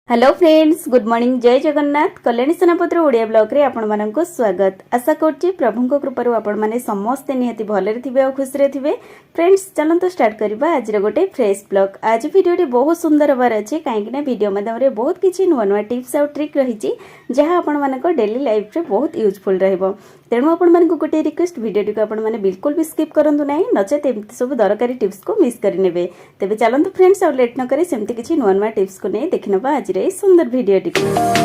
Hello friends, good morning. जय जगन्नाथ। कल्याणी सेनापति Odia blog रे आपण मानक स्वागत। आशा करछि प्रभु कृपारु आपण माने समस्त निहति भलरे थिबे और खुशी रे थिबे। फ्रेंड्स, चलंतु स्टार्ट करबा आज रे गोटे फ्रेश ब्लॉग। आज वीडियोटी बहुत सुंदर होबार अछि, काहेकि ना वीडियो माध्यम रे बहुत किछि नुवा नुवा टिप्स और ट्रिक रहिछि जहा आपण मानक डेली लाइफ रे बहुत यूजफुल रहइबो। तेणु आपण मानक गोटे रिक्वेस्ट, वीडियोटी को आपण माने बिल्कुल भी स्किप करंतु नाही, नचेत एमति सब दरकारी टिप्स को मिस करि नेबे। तेबे चलंतु फ्रेंड्स, और लेट न करी सेमति किछि नुवा नुवा टिप्स को नै देखिनबा आज रे सुंदर वीडियोटी को।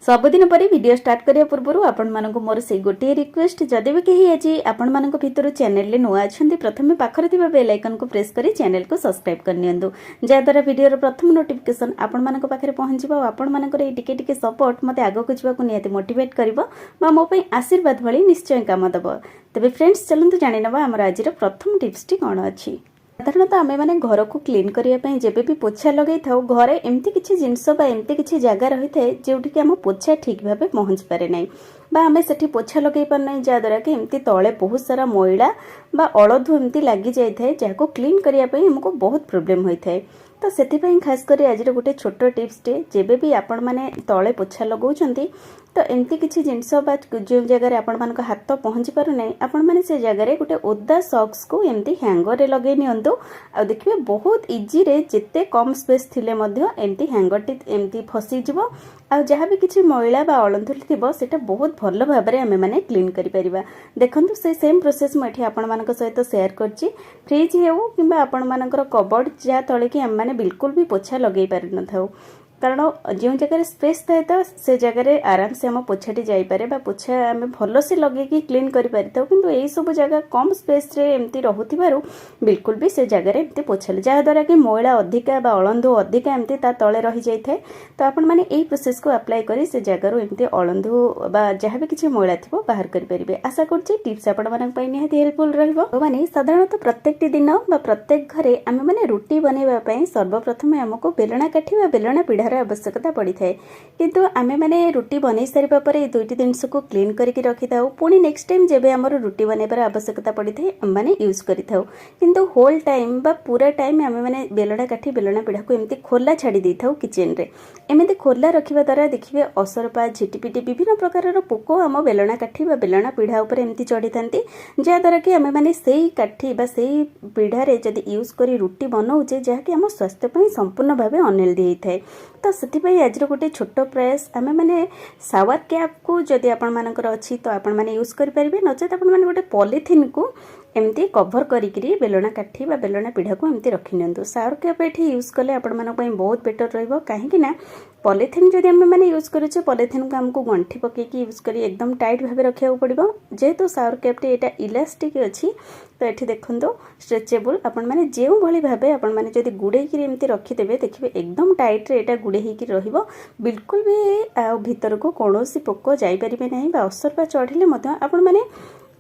सबुदिन पर वीडियो स्टार्ट करिया पूर्व आपण मानक मोर से गोटे रिक्वेस्ट, जदि भी कहीं आज आपण मानक भितर चैनल ले नुआ अछंती, प्रथमे पाखरे थिबा बेल आइकन को प्रेस करी चैनल को सब्सक्राइब कर नियंतु, जा द्वारा वीडियो प्रथम नोटिफिकेशन आपण मानक पाखरे पहुंचबो। आपण मानकर ए टिके टिके सपोर्ट मते आगो को जिबा को नियति मोटिवेट करबो बा मो पई आशीर्वाद भली निश्चय काम दबो। तबे फ्रेंड्स, चलंतु जानि नबा हमर आज प्रथम टिप्स टी कोन अछि। साधारणतः आमे माने घर को क्लीन करिया पई जेबे भी पोछा लगै थाउ, घरे एमती किछि जिंस बा एमती किछि जगह रही थाए जेउठी कि हम पोछा ठीक भाबे पहुंच पारे नै बा आमे सेठी पोछा लगै पर नै, जा द्वारा कि एमती तळे बहुत सारा मैला बा अळधु एमती लागि जाय थाए, जाको क्लीन करिया पई हमको बहुत प्रॉब्लम होय थाए। तो सेथिपाई खास करी आज गोटे छोट टिप्स टे, जेबे भी आपण माने तळे पोछा लगाउछंती तो एमती किछि जिंस बा जो जगह आपण मानक हाथ पहुंची पारु नै, आपण माने से जगह गोटे ओदा सॉक्स को एमती हैंगर रे लगे नियंतु। आ देखिबे बहुत इजी रे, जेते कम स्पेस थिले मध्य एमती हैंगर टी एमती फसी जिवो। आ जहाँ भी किछि मैला बा अळंधुल थिबो सेटा बहुत भल भाबरे हमें माने क्लीन करि परिबा। देखंतु से सेम प्रोसेस म एठी आपण मानक सहित शेयर करछि। फ्रिज हेउ किबा आपण मानकर कबोर्ड जा तळे कि हम माने बिल्कुल भी पोछा लगै पारि न थाउ, कारण जो जगह स्पेस थाए तो से जगह आराम से हम पोछाटी जाइपे बा पोछा आम भल से लगे कि क्लीन कर किंतु यही सब जगह कम स्पेस रे एमती रहूथिबारु बिल्कुल भी से जगह एमती पोछाले जहा द्वारा कि मैला अधिका बा अळंधु अधिका एमती ता तळे रही जाय थाए। तो आपण माने एही प्रोसेस को अप्लाई करी से जगह एमती अळंधु बा जहा भी किछि मैला थिबो बाहर करि परिबे। आशा करछि टिप्स आपण मानक पई निहाती हेल्पफुल रहइबो। तो माने साधारणतः प्रत्येक दिन बा प्रत्येक घरे आमे माने रोटी बनेबा पई सर्वप्रथम हमको बेलना काठी बा बेलना पीढ़ा आवश्यकता पड़ी थाए, किंतु आमे माने रोटी बनै सारिबा परे दुईटी जिनिस को क्लीन करके रखि थाउ। पुणी नेक्स्ट टाइम जेबे हमर रोटी बनेबार आवश्यकता पड़ी थाए हम माने यूज करि थाउ, किंतु होल टाइम बा पूरा टाइम आमे माने बेलना काठी बेलना पीढ़ा को एमती खोला छाड़ी दै थाउ किचन रे। एमती खोला रखिबा द्वारा देखिबे असरपा झिटिपिटी विभिन्न प्रकार पोको आम बेलना काठी बा बेलना पीढ़ा ऊपर एमती चढ़ी थांती, जा द्वारा कि आमे माने सेही काठी बा सेही पीढ़ा रे जदि यूज करी रोटी बनाउचे जहा कि हम स्वास्थ्य पई संपूर्ण भाबे अनहेल्दी होई थाए। तो सेतिपई आज गोटे छोट प्रयास, आमे माने शावर कैप को जदि आपण मानकर अछि तो आपण माने यूज करि परिबे, नचेत आपण माने गोटे पॉलिथिन को एमती कभर करिकरी बेलना काठी बा बेलना पीढ़ा को एमती रखि नियंतु। शावर कैप एठी यूज कले आपण मानक पई बहुत बेटर रहइबो, काहे कि ना पॉलिथिन जदि आमे माने यूज करूचे पॉलिथिन को हमको गंठी पके की यूज करी एकदम टाइट भाबे रखिया पड़िबो। जेहेतु शावर कैप टी एटा इलास्टिक अछि तो एठी देखंतो स्ट्रेचेबल आपण माने जेउ भली भाबे आपण माने जदि गुडे की एमती रखि देबे देखिबे एकदम टाइट रे एटा गुडे ही की रहिबो, बिल्कुल भी भीतर को कोनोसी पोको जाई परिबे नाही बा असरपा चढ़िले मध्य आपण माने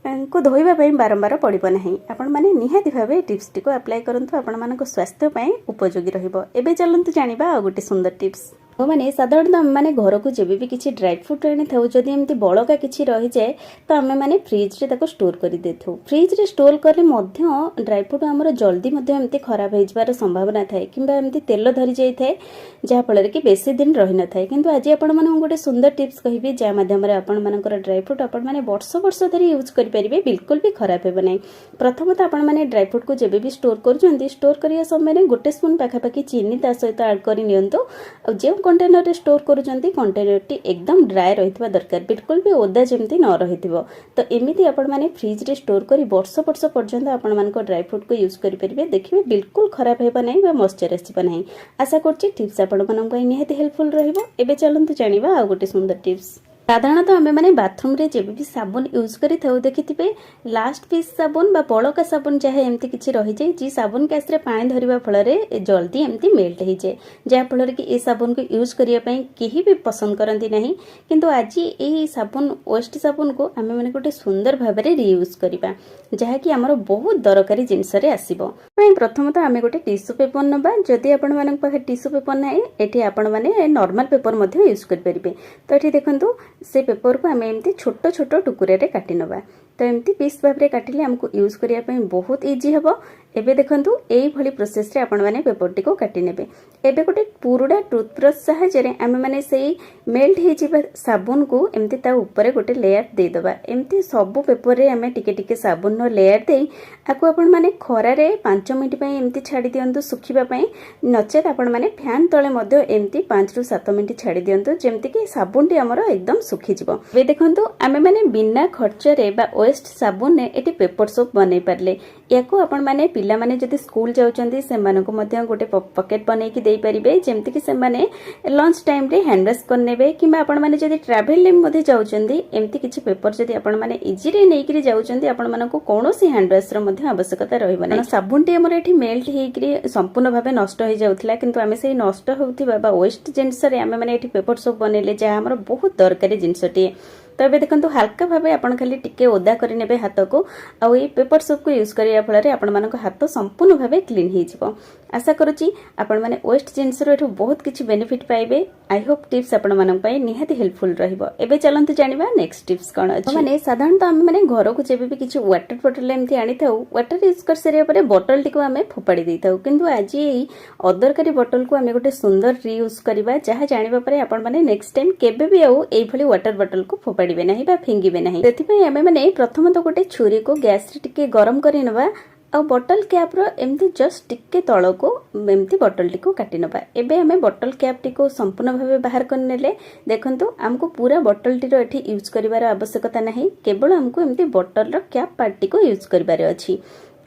को धोइबा पई बारंबार पड़िबो नाही। आपण माने निहाती भाबे टिप्स टी को अप्लाई करंतु, आपण मानक स्वास्थ्य पई उपयोगी रहिबो। एबे चलंतु जानिबा आ गोटे सुंदर टिप्स। तो माने साधारणतः आम माने घर को जब भी किसी ड्राई फ्रूट आनी था जदि एमती बड़का किसी रही जाए तो आम माने फ्रिज रे ताको स्टोर कर दे थाउ। फ्रिज रे स्टोर करले मध्य ड्राई फ्रूट हमर जल्दी मध्य एमती खराब हो जबार संभावना थाए, किंबा एमती तेल धरी जाई थाए जहा फल कि बेसी दिन रही न थाए। किंतु आज आपण माने गोटे सुंदर टिप्स कहिबे जा माध्यम रे आपण मानकर ड्राई फ्रूट आपण माने वर्ष वर्ष धरि यूज करि परिबे, बिल्कुल भी खराब हेबे नै। प्रथमत आपण माने ड्राई फ्रूट को जेबे भी स्टोर करजंती, स्टोर करिया समय रे गोटे स्पून पाखापाखि चीनी ता सहित ऐड करि नियंतु। आ जे कंटेनर रे स्टोर करूचंती कंटेनर टी एकदम ड्राई रहितबा दरकार, बिल्कुल भी ओदा जेमती न रहितबो। तो एमिति आपण माने फ्रिज रे स्टोर करी वर्ष वर्ष पर्यंत आपण मानको ड्राई फ्रूट को यूज करि परिबे, देखिबे बिल्कुल खराब हेबा नै बा मॉइस्चर आसीबा नै। आशा करछि टिप्स आपण मानको निहाती हेल्पफुल रहिबो। एबे चलंतु जानिबा आ गोटे सुंदर टिप्स। साधारणतः आमे माने बाथरूम रे जेबे भी साबुन यूज करि थाउ देखिथिबे लास्ट पीस साबुन बा बळका साबुन चाहे एमती किछि रहि जाय जी साबुन केस रे पानी धरिबा फल रे जल्दी एमती मेल्ट हो जाए, जहा फल कि ए साबुन को यूज करिया पई केही भी पसंद करंती नहीं। किंतु आज ए साबुन वेस्ट साबुन को आमे माने गोटे सुंदर भाबरे रीयूज करिबा, जहा कि हमर बहुत दरकारी जिंस रे आसीबो। प्रथमतः आमे गोटे टिश्यू पेपर नबा, जदि आपण मानक पाखे टिश्यू पेपर नै एठी आपण माने नॉर्मल पेपर मध्ये यूज करि परिबे। तो एठी देखंतु से पेपर को आम एमती छोट छोट टुकुरे काटि नवा। तो एमती पीस भाव में काटिले आमको यूज करने बहुत इजी हम। एबे देखंतु एई भली प्रोसेस रे आपण माने पेपर टी को काटि नेबे। एबे गोटे पुरुडा टूथब्रश सहायता रे आमे माने सेई मेल्ट हे जिबा साबुन को एमती ता ऊपर गोटे लेयर दे दबा। एमती सब पेपर रे आमे टिके टिके साबुन नो लेयर देई आको आपण माने खरा रे 5 मिनिट पई एमती छाडी दियंतु सुखिबा पई। नचेत आपण माने फैन तळे मध्ये एमती 5 रु 7 मिनिट छाडी दियंतु जेमती कि साबुन टी हमर एकदम सुखि जिवो। एबे देखंतु आमे माने बिना खर्च रे बा वेस्ट साबुन ने एटी पेपर सोप बनै परले। याको आपण माने पिला माने जदि स्कूल जाउचंदी से मानको मध्ये गोटे पॉकेट बनै कि देई परिबे जेमति कि से माने लंच टाइम रे हैंड वॉश करनेबे किबा आपण माने जदि ट्रैवल ले मध्ये जाउचंदी एमति किछि पेपर जदि आपण माने इजी रे नै कि जाउचंदी आपण मानको कोनोसी हैंड वॉश रो मध्ये आवश्यकता रहइबो नै। साबुन टी हमर एठी मेल्ट हे कि संपूर्ण भाबे नष्ट हो जाउथला किंतु आमे सेही नष्ट होउथिबा बा वेस्ट जिंस रे आमे माने एठी पेपर सोप बनेले जे हमर बहुत दरकारी जिंस टी। तो ये देखो हल्का भाव आपन खाली टिके ओदा कर ने हाथ को आउ ये पेपर सोप को यूज करने फल आपण मान हाथ संपूर्ण भाव क्लीन हो। आशा करुच्ची आपण मैंने वेस्ट जिनस बहुत किसी बेनिफिट पाइबे। आई होप टिप्स आपण मान निहाती हेल्पफुल रहिबो। एबे चलंतु जानिबा नेक्स्ट टिप्स कोन अछि। माने साधारणतः आम मैंने घर को जेबे भी किछि वाटर बोतल एमती आनी थाउ वाटर यूज कर सरिया परे बोतल टिको आमे फोपाडी दै थाउ किंतु आज एई अदरकारी बोतल को आमे गोटे सुंदर रीयूज करबा जहा जानिबा परे आपण माने नेक्स्ट टाइम केबे भी आउ एई भली वाटर बोतल को फोपाडीबे नाही बा फिंगीबे नाही। सेति पई आमे माने प्रथम तो गोटे छुरी को गैस रे टिके गरम करि नबा आ बोतल कैप रो एमती जस्ट टिके तळ को एमती बोतल टी को काटि नबा। एबे हमें बोतल कैप टी को संपूर्ण भावे बाहर कर नेले देखंतु हमको पूरा बोतल टी रो एठी यूज करिवार आवश्यकता नाही केवल हमको एमती बोतल रो कैप पार्ट टी को यूज करिवार अछि।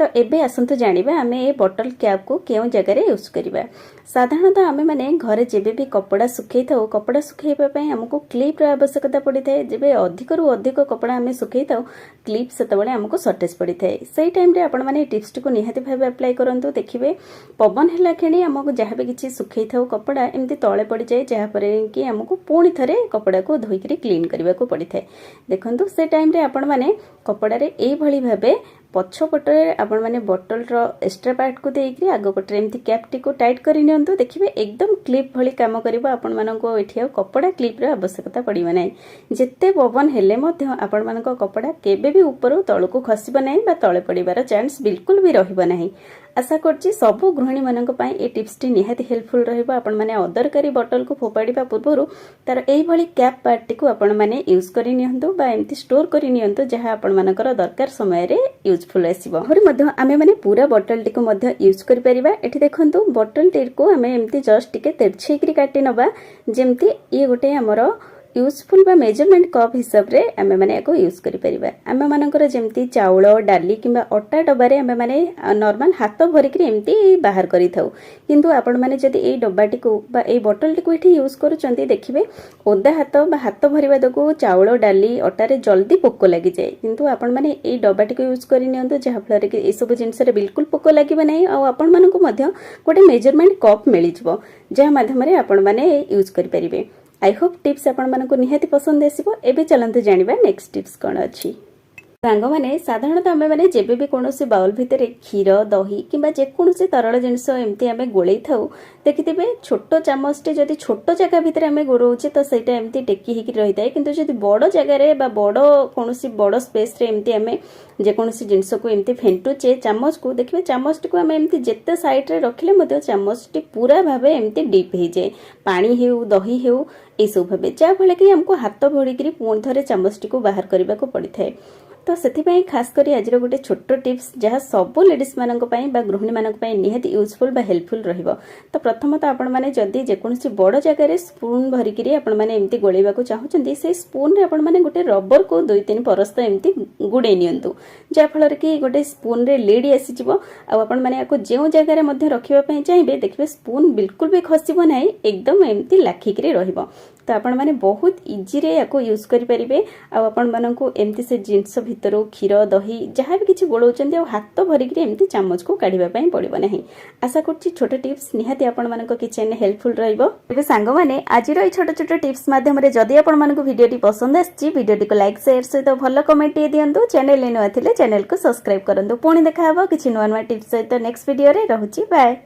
तो एबे आसंतु जानिबा आमे ए बोतल कैप को केउ जगह रे यूज करिबा। साधारणतः आमे माने घरे जेबे भी कपड़ा सुखै थाउ कपड़ा सुखैबा पय हमको क्लिप रो आवश्यकता पड़ी थाए। जेबे अधिक रु अधिक कपड़ा आमे सुखै थाउ क्लिप सेतबेले हमको शॉर्टेज पड़ी थाए। सेही टाइम रे आपण माने टिप्स को निहाती भाबे अप्लाई करंतु देखिबे पवन हैला खेणी हमको जहाबे किछि सुखै थाउ कपड़ा एमती तळे पड़ी जाय जहा परे कि हमको पूर्ण थरे कपड़ा को धोई करी क्लीन करबा को पड़ी थाए। देखंतु से टाइम रे आपण माने कपड़ा रे एई भली भाबे पछपटे आपण माने बोतल रो एक्स्ट्रा पार्ट को देइकरी आगो पटे एमती कैप टी को टाइट करि नियंतु देखिबे एकदम क्लिप भली काम करबो। आपण मानको एठी कपड़ा क्लिप रो आवश्यकता पड़िबो नै। जेते पवन हेले मध्य आपण मानको कपड़ा केबे भी ऊपर तळ को खसिबो नै बा तळे पडिबार चांस बिल्कुल भी रहिबो नै। आशा करछि सब गृहिणी मानक पई ए टिप्स टी निहाती हेल्पफुल रहइबो। आपण माने अदरकारी बोतल को फोपाडीबा पूर्वरु तार एई भली कैप पार्ट टी को आपण माने यूज करि नियंतु बा एमती स्टोर करि नियंतु जहा आपण मानकर दरकार समय रे यूजफुल आसीबो। हरि मध्य आमे माने पूरा बोतल टी को मध्य यूज करि परिबा। एठी देखंतु बोतल टी को आमे एमती जस्ट टिके तेरछेकरी काटि नबा जेमती ये गोटे हमरो यूजफुल बा मेजरमेंट कप हिसाब रे आमे माने एको यूज करि परिबा। आमे मानकर जेमती चाउल डाली किबा अटा डब्बा रे आमे माने नॉर्मल हाथ भरि कि एमती बाहर करि थाउ किंतु आपण माने जदि ए डब्बाटी को बा ए बोतल टी को एठी यूज करूचंती देखिबे ओदा हाथ बा हाथ भरिबा दको चाउल डाली अटा रे जल्दी पोक लागि जाय किंतु आपण माने ए डब्बाटी को यूज करि नियंतु जहा फल रे ए सब जिंस रे बिल्कुल पोक लागिबे नै आ आपण मानको मध्य गोटे मेजरमेंट कप मिलि जबो जहा माध्यम रे आपण माने यूज करि परिबे। आई होप टिप्स आपण मानको निहाती पसंद आसीबो। एबे चलंतु जानिबा नेक्स्ट टिप्स कोन अछि। सांग माने साधारणतः आमे माने जेबे भी कोनोसी बाउल भितरे क्षीर दही किबा जे कोनोसी तरल जिंस एमती आमे गोळै थाउ देखिथिबे छोटो चामच टे जदि छोटो जगह भितरे आमे गोरौचे तो सेटा एमती टेकी हिकी रहि थाए किंतु जदि बड़ो जगह रे बा बड़ो कोनोसी बड़ो स्पेस रे एमती आमे जे कोनोसी जिंस को एमती फेंटुचे चामच को देखिबे चामच को आमे एमती जेते साइड रे रखिले मते चामच टी पूरा भाबे एमती डीप हे जाय पानी हेउ दही हेउ ए सब भाबे जा भले कि हमको हाथ भोड़ी करी पुण थरे चामच टी को बाहर करबा को पड़ी थाए। तो सेथिपाई खास करी आज गोटे छोट टिप्स जहाँ सब लेडीज मानक पई बा गृहिणी मानक पई निहाती यूजफुल बा हेल्पफुल रहिबो। तो प्रथमत आपण माने जदी जे कोनसी बड़ जगह रे स्पून भरि करी आपण माने एमती गोळेबा को चाहुचंदी से स्पून रे आपण माने गोटे रबर को 2-3 परस्त एमती गुडे नियंतु जा फल रे कि गोटे स्पून रे लीड आसी जिवो आ आपण माने याको जेउ जगह रे मध्ये रखिबा पई चाहिबे देखबे स्पून बिल्कुल भी खसिबो नाही एकदम एमती लाखी करी रहिबो। तो आपण माने बहुत इजी रे याको यूज करि परिबे आ आपण माननकु एमती से जिंस भितरो क्षीर दही जहाँ भी किसी गोलौचंदी हाथ भरिक एमती चामच को काढ़िबा पई पड़िबो नाही। आशा करछि छोट टिप्स निहाती आपण मानक किचन हेल्पफुल रहिबो। एबे सांग माने आजिर ए छोट छोट टिप्स माध्यम रे जदि आपण मानक वीडियोटी पसंद आछि वीडियोटी को लाइक शेयर सहित भलो कमेंट दियंतु चैनल ले नथिले चैनल को सब्सक्राइब करंतु पुणी देखा हबो किछि नवा नवा टिप्स सहित नेक्स्ट वीडियो रे रहउछि बाय।